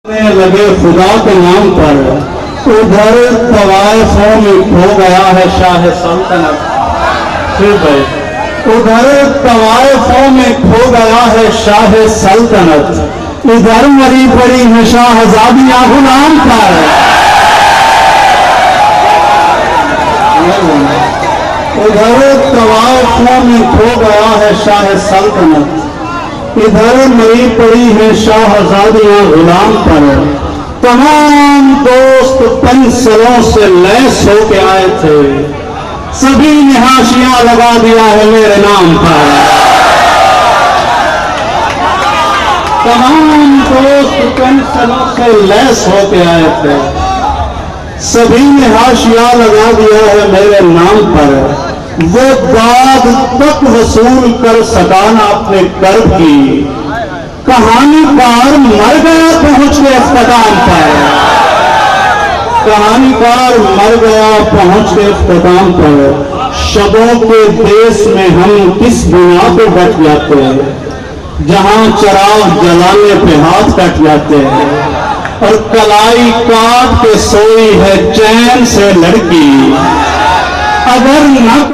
लगे खुदा के नाम पर, उधर तवाइफों में खो गया है शाह सल्तनत। फिर भाई, उधर तवाइफों में खो गया है शाह सल्तनत, इधर मरी पड़ी है शाहजादियां गुलाम पर। उधर तवाइफों में खो गया है शाह सल्तनत, इधर मरी पड़ी है शाहजादियां गुलाम पर। तमाम दोस्त पेंसिलों से लैस होके आए थे, सभी ने हाशिया लगा दिया है मेरे नाम पर। तमाम दोस्त पेंसिलों से लैस होके आए थे, सभी ने हाशिया लगा दिया है मेरे नाम पर। वो दाद तक वसूल कर सका ना अपने कर्ब की, कहानीकार मर गया पहुंच के इख्तिताम पर। कहानीकार मर गया पहुंच के इख्तिताम पर। शबों के देश में हम किस बिना पे बच जाते हैं, जहां चराग जलाने पे हाथ कट जाते हैं, और कलाई काट के सोई है चैन से लड़की। अगर न